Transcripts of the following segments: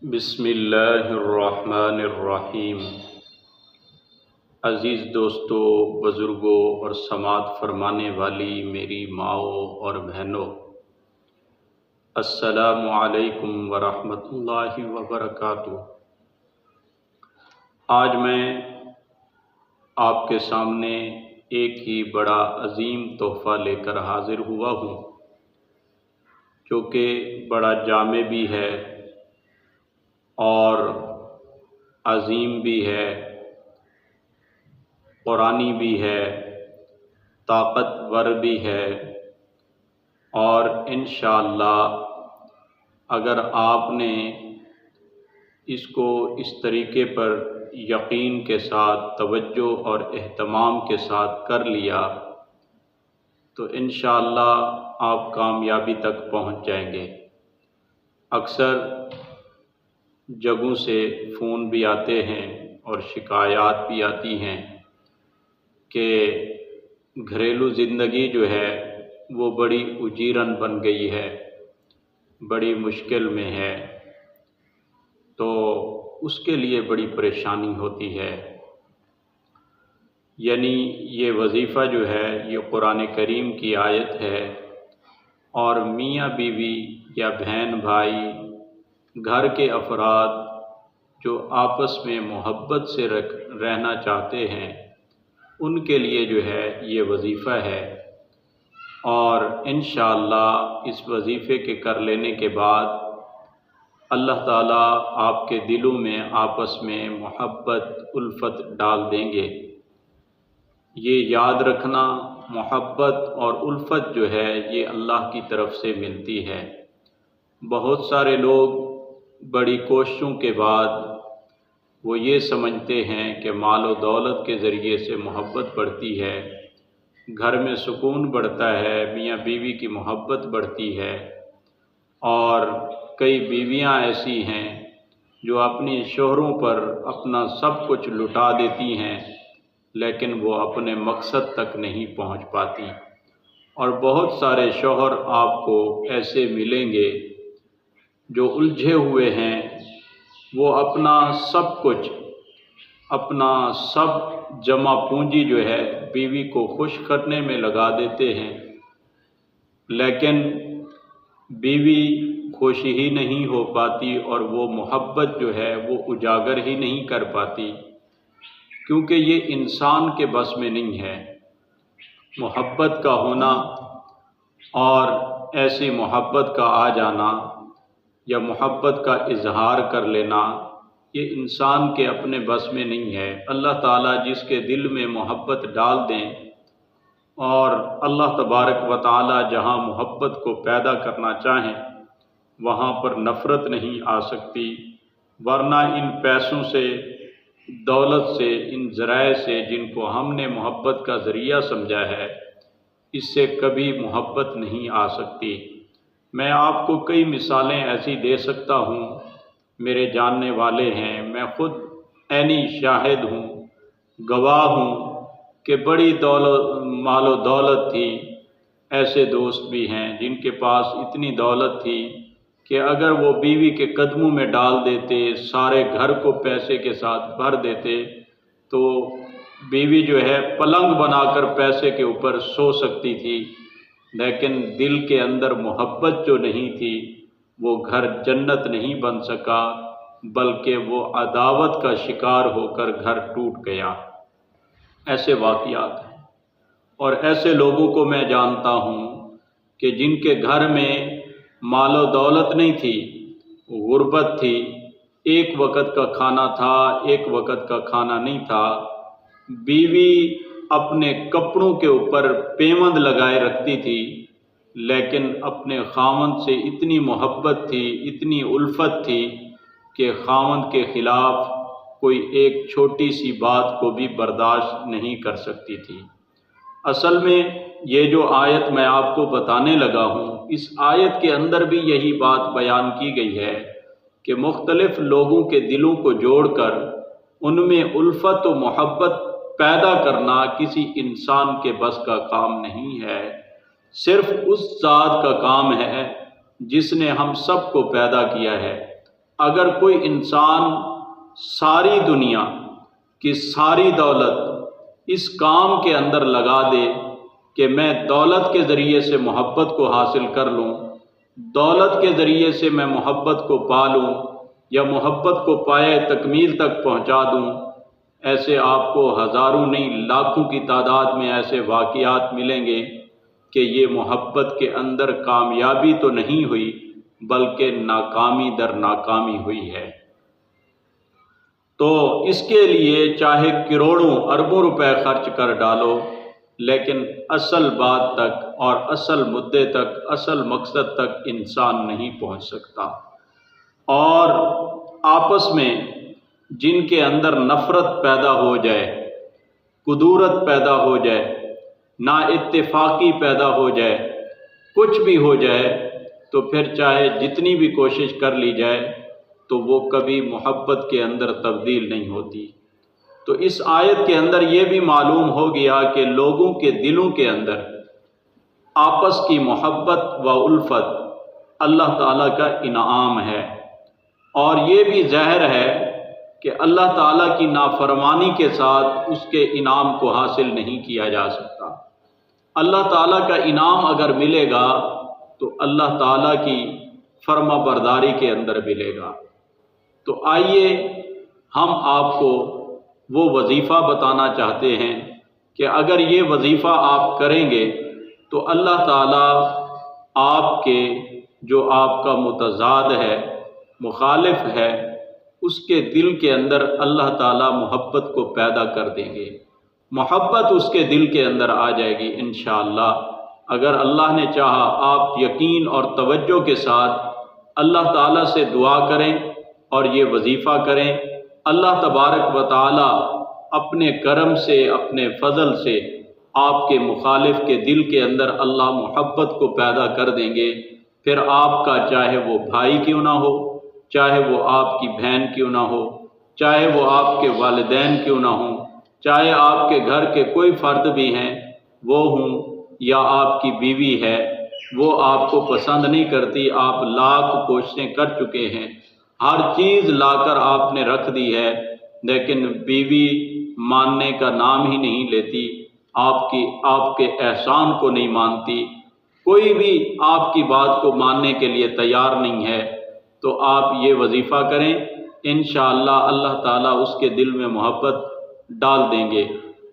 بسم اللہ الرحمن الرحیم۔ عزیز دوستو، بزرگوں اور سماعت فرمانے والی میری ماؤں اور بہنوں، السلام علیکم ورحمۃ اللہ وبرکاتہ۔ آج میں آپ کے سامنے ایک ہی بڑا عظیم تحفہ لے کر حاضر ہوا ہوں، جو کہ بڑا جامع بھی ہے اور عظیم بھی ہے، قرآنی بھی ہے، طاقتور بھی ہے، اور انشاءاللہ اگر آپ نے اس کو اس طریقے پر یقین کے ساتھ، توجہ اور اہتمام کے ساتھ کر لیا تو انشاءاللہ آپ کامیابی تک پہنچ جائیں گے۔ اکثر جگہوں سے فون بھی آتے ہیں اور شکایات بھی آتی ہیں کہ گھریلو زندگی جو ہے وہ بڑی اجیرن بن گئی ہے، بڑی مشکل میں ہے، تو اس کے لیے بڑی پریشانی ہوتی ہے۔ یعنی یہ وظیفہ جو ہے یہ قرآن کریم کی آیت ہے، اور میاں بیوی یا بہن بھائی، گھر کے افراد جو آپس میں محبت سے رہنا چاہتے ہیں ان کے لیے جو ہے یہ وظیفہ ہے، اور انشاءاللہ اس وظیفے کے کر لینے کے بعد اللہ تعالیٰ آپ کے دلوں میں آپس میں محبت، الفت ڈال دیں گے۔ یہ یاد رکھنا، محبت اور الفت جو ہے یہ اللہ کی طرف سے ملتی ہے۔ بہت سارے لوگ بڑی کوششوں کے بعد وہ یہ سمجھتے ہیں کہ مال و دولت کے ذریعے سے محبت بڑھتی ہے، گھر میں سکون بڑھتا ہے، میاں بیوی کی محبت بڑھتی ہے، اور کئی بیویاں ایسی ہیں جو اپنی شوہروں پر اپنا سب کچھ لٹا دیتی ہیں لیکن وہ اپنے مقصد تک نہیں پہنچ پاتی، اور بہت سارے شوہر آپ کو ایسے ملیں گے جو الجھے ہوئے ہیں، وہ اپنا سب کچھ، اپنا سب جمع پونجی جو ہے بیوی کو خوش کرنے میں لگا دیتے ہیں، لیکن بیوی خوش ہی نہیں ہو پاتی اور وہ محبت جو ہے وہ اجاگر ہی نہیں کر پاتی، کیونکہ یہ انسان کے بس میں نہیں ہے۔ محبت کا ہونا اور ایسی محبت کا آ جانا یا محبت کا اظہار کر لینا یہ انسان کے اپنے بس میں نہیں ہے۔ اللہ تعالیٰ جس کے دل میں محبت ڈال دیں، اور اللہ تبارک و تعالیٰ جہاں محبت کو پیدا کرنا چاہیں وہاں پر نفرت نہیں آ سکتی، ورنہ ان پیسوں سے، دولت سے، ان ذرائع سے جن کو ہم نے محبت کا ذریعہ سمجھا ہے، اس سے کبھی محبت نہیں آ سکتی۔ میں آپ کو کئی مثالیں ایسی دے سکتا ہوں، میرے جاننے والے ہیں، میں خود عینی شاہد ہوں، گواہ ہوں کہ بڑی مال و دولت تھی۔ ایسے دوست بھی ہیں جن کے پاس اتنی دولت تھی کہ اگر وہ بیوی کے قدموں میں ڈال دیتے، سارے گھر کو پیسے کے ساتھ بھر دیتے، تو بیوی جو ہے پلنگ بنا کر پیسے کے اوپر سو سکتی تھی، لیکن دل کے اندر محبت جو نہیں تھی وہ گھر جنت نہیں بن سکا، بلکہ وہ عداوت کا شکار ہو کر گھر ٹوٹ گیا۔ ایسے واقعات ہیں، اور ایسے لوگوں کو میں جانتا ہوں کہ جن کے گھر میں مال و دولت نہیں تھی، غربت تھی، ایک وقت کا کھانا تھا، ایک وقت کا کھانا نہیں تھا، بیوی اپنے کپڑوں کے اوپر پیوند لگائے رکھتی تھی، لیکن اپنے خاوند سے اتنی محبت تھی، اتنی الفت تھی کہ خاوند کے خلاف کوئی ایک چھوٹی سی بات کو بھی برداشت نہیں کر سکتی تھی۔ اصل میں یہ جو آیت میں آپ کو بتانے لگا ہوں، اس آیت کے اندر بھی یہی بات بیان کی گئی ہے کہ مختلف لوگوں کے دلوں کو جوڑ کر ان میں الفت و محبت پیدا کرنا کسی انسان کے بس کا کام نہیں ہے، صرف اس ذات کا کام ہے جس نے ہم سب کو پیدا کیا ہے۔ اگر کوئی انسان ساری دنیا کی ساری دولت اس کام کے اندر لگا دے کہ میں دولت کے ذریعے سے محبت کو حاصل کر لوں، دولت کے ذریعے سے میں محبت کو پا لوں یا محبت کو پائے تکمیل تک پہنچا دوں، ایسے آپ کو ہزاروں نہیں لاکھوں کی تعداد میں ایسے واقعات ملیں گے کہ یہ محبت کے اندر کامیابی تو نہیں ہوئی بلکہ ناکامی در ناکامی ہوئی ہے۔ تو اس کے لیے چاہے کروڑوں اربوں روپے خرچ کر ڈالو، لیکن اصل بات تک اور اصل مدے تک، اصل مقصد تک انسان نہیں پہنچ سکتا۔ اور آپس میں جن کے اندر نفرت پیدا ہو جائے، کدورت پیدا ہو جائے، نا اتفاقی پیدا ہو جائے، کچھ بھی ہو جائے، تو پھر چاہے جتنی بھی کوشش کر لی جائے تو وہ کبھی محبت کے اندر تبدیل نہیں ہوتی۔ تو اس آیت کے اندر یہ بھی معلوم ہو گیا کہ لوگوں کے دلوں کے اندر آپس کی محبت و الفت اللہ تعالیٰ کا انعام ہے، اور یہ بھی ظاہر ہے کہ اللہ تعالیٰ کی نافرمانی کے ساتھ اس کے انعام کو حاصل نہیں کیا جا سکتا۔ اللہ تعالیٰ کا انعام اگر ملے گا تو اللہ تعالیٰ کی فرما برداری کے اندر ملے گا۔ تو آئیے ہم آپ کو وہ وظیفہ بتانا چاہتے ہیں کہ اگر یہ وظیفہ آپ کریں گے تو اللہ تعالیٰ آپ کے جو آپ کا متضاد ہے، مخالف ہے، اس کے دل کے اندر اللہ تعالیٰ محبت کو پیدا کر دیں گے، محبت اس کے دل کے اندر آ جائے گی انشاءاللہ۔ اگر اللہ نے چاہا آپ یقین اور توجہ کے ساتھ اللہ تعالیٰ سے دعا کریں اور یہ وظیفہ کریں، اللہ تبارک و تعالیٰ اپنے کرم سے، اپنے فضل سے آپ کے مخالف کے دل کے اندر اللہ محبت کو پیدا کر دیں گے۔ پھر آپ کا چاہے وہ بھائی کیوں نہ ہو، چاہے وہ آپ کی بہن کیوں نہ ہو، چاہے وہ آپ کے والدین کیوں نہ ہوں، چاہے آپ کے گھر کے کوئی فرد بھی ہیں وہ ہوں، یا آپ کی بیوی ہے وہ آپ کو پسند نہیں کرتی، آپ لاکھ کوششیں کر چکے ہیں، ہر چیز لا کر آپ نے رکھ دی ہے، لیکن بیوی ماننے کا نام ہی نہیں لیتی، آپ کے احسان کو نہیں مانتی، کوئی بھی آپ کی بات کو ماننے کے لیے تیار نہیں ہے، تو آپ یہ وظیفہ کریں، انشاءاللہ اللہ تعالیٰ اس کے دل میں محبت ڈال دیں گے۔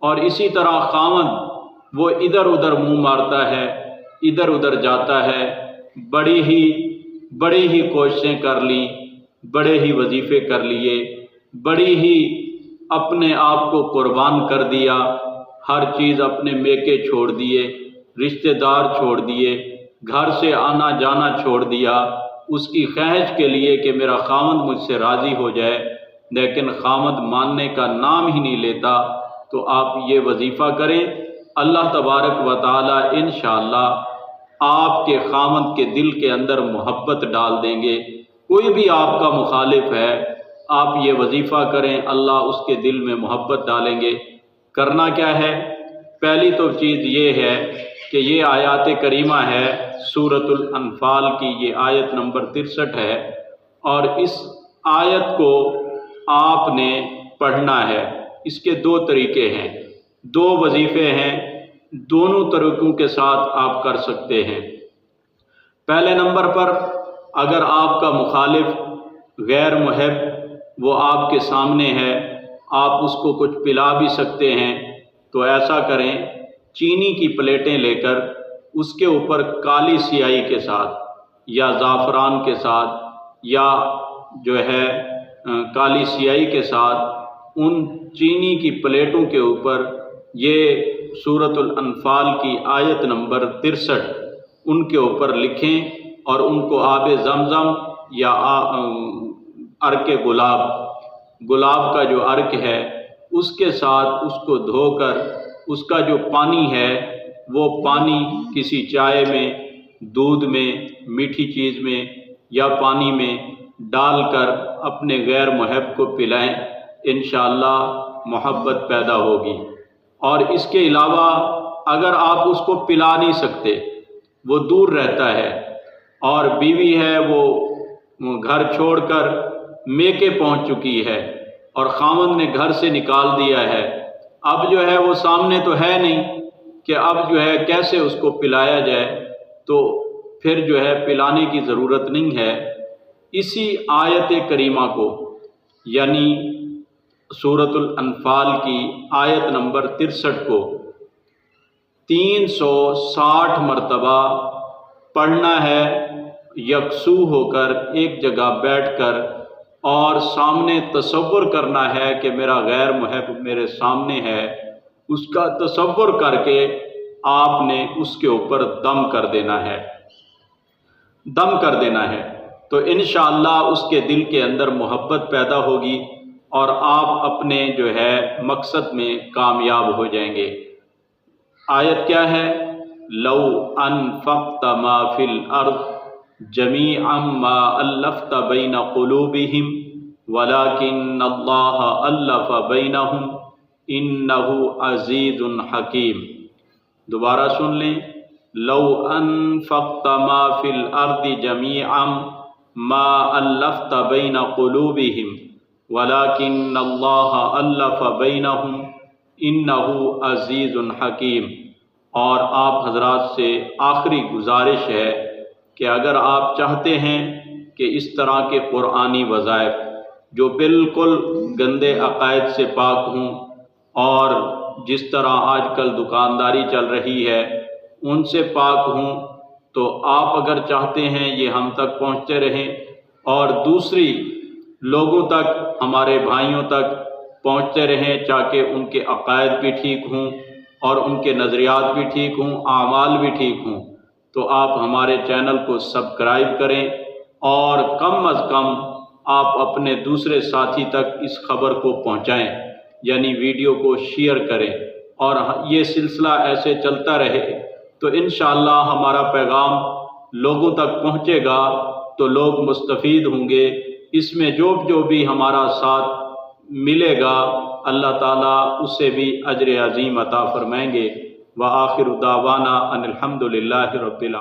اور اسی طرح خاوند وہ ادھر ادھر منہ مارتا ہے، ادھر ادھر جاتا ہے، بڑی ہی کوششیں کر لیں، بڑے ہی وظیفے کر لیے، بڑی ہی اپنے آپ کو قربان کر دیا، ہر چیز اپنے میکے چھوڑ دیے، رشتہ دار چھوڑ دیے، گھر سے آنا جانا چھوڑ دیا اس کی خواہش کے لیے کہ میرا خاوند مجھ سے راضی ہو جائے، لیکن خاوند ماننے کا نام ہی نہیں لیتا، تو آپ یہ وظیفہ کریں، اللہ تبارک و تعالیٰ انشاءاللہ آپ کے خاوند کے دل کے اندر محبت ڈال دیں گے۔ کوئی بھی آپ کا مخالف ہے، آپ یہ وظیفہ کریں، اللہ اس کے دل میں محبت ڈالیں گے۔ کرنا کیا ہے؟ پہلی تو چیز یہ ہے کہ یہ آیات کریمہ ہے سورۃ الانفال کی، یہ آیت نمبر 63 ہے، اور اس آیت کو آپ نے پڑھنا ہے۔ اس کے دو طریقے ہیں، دو وظیفے ہیں، دونوں طریقوں کے ساتھ آپ کر سکتے ہیں۔ پہلے نمبر پر اگر آپ کا مخالف غیر محب وہ آپ کے سامنے ہے، آپ اس کو کچھ پلا بھی سکتے ہیں، تو ایسا کریں، چینی کی پلیٹیں لے کر اس کے اوپر کالی سیاہی کے ساتھ یا زعفران کے ساتھ یا جو ہے کالی سیاہی کے ساتھ ان چینی کی پلیٹوں کے اوپر یہ سورۃ الانفال کی آیت نمبر 63 ان کے اوپر لکھیں، اور ان کو آب زمزم یا عرق گلاب کا جو عرق ہے اس کے ساتھ اس کو دھو کر اس کا جو پانی ہے وہ پانی کسی چائے میں، دودھ میں، میٹھی چیز میں یا پانی میں ڈال کر اپنے غیر محب کو پلائیں، انشاءاللہ محبت پیدا ہوگی۔ اور اس کے علاوہ اگر آپ اس کو پلا نہیں سکتے، وہ دور رہتا ہے اور بیوی ہے وہ گھر چھوڑ کر میکے پہنچ چکی ہے اور خاوند نے گھر سے نکال دیا ہے، اب جو ہے وہ سامنے تو ہے نہیں کہ اب جو ہے کیسے اس کو پلایا جائے، تو پھر جو ہے پلانے کی ضرورت نہیں ہے۔ اسی آیت کریمہ کو یعنی سورۃ الانفال کی آیت نمبر 63 کو 360 مرتبہ پڑھنا ہے، یکسو ہو کر ایک جگہ بیٹھ کر، اور سامنے تصور کرنا ہے کہ میرا غیر محب میرے سامنے ہے، اس کا تصور کر کے آپ نے اس کے اوپر دم کر دینا ہے، دم کر دینا ہے، تو انشاءاللہ اس کے دل کے اندر محبت پیدا ہوگی اور آپ اپنے جو ہے مقصد میں کامیاب ہو جائیں گے۔ آیت کیا ہے؟ لو انفقت ما فی الارض جمیعا ما الفت بین قلوبہم ولکن اللہ الف بینہم انہ عزیز حکیم۔ دوبارہ سن لیں، لو انفقت ما فی الارض جمیعا ما الفت بین قلوبہم ولکن اللہ الف بینہم انہ عزیز حکیم۔ اور آپ حضرات سے آخری گزارش ہے کہ اگر آپ چاہتے ہیں کہ اس طرح کے قرآنی وظائف جو بالکل گندے عقائد سے پاک ہوں اور جس طرح آج کل دکانداری چل رہی ہے ان سے پاک ہوں، تو آپ اگر چاہتے ہیں یہ ہم تک پہنچتے رہیں اور دوسری لوگوں تک، ہمارے بھائیوں تک پہنچتے رہیں، تاکہ ان کے عقائد بھی ٹھیک ہوں اور ان کے نظریات بھی ٹھیک ہوں، اعمال بھی ٹھیک ہوں، تو آپ ہمارے چینل کو سبسکرائب کریں اور کم از کم آپ اپنے دوسرے ساتھی تک اس خبر کو پہنچائیں، یعنی ویڈیو کو شیئر کریں، اور یہ سلسلہ ایسے چلتا رہے تو انشاءاللہ ہمارا پیغام لوگوں تک پہنچے گا تو لوگ مستفید ہوں گے۔ اس میں جو بھی ہمارا ساتھ ملے گا اللہ تعالیٰ اسے بھی اجر عظیم عطا فرمائیں گے۔ وآخر دعوانا ان الحمد للہ رب العالمین۔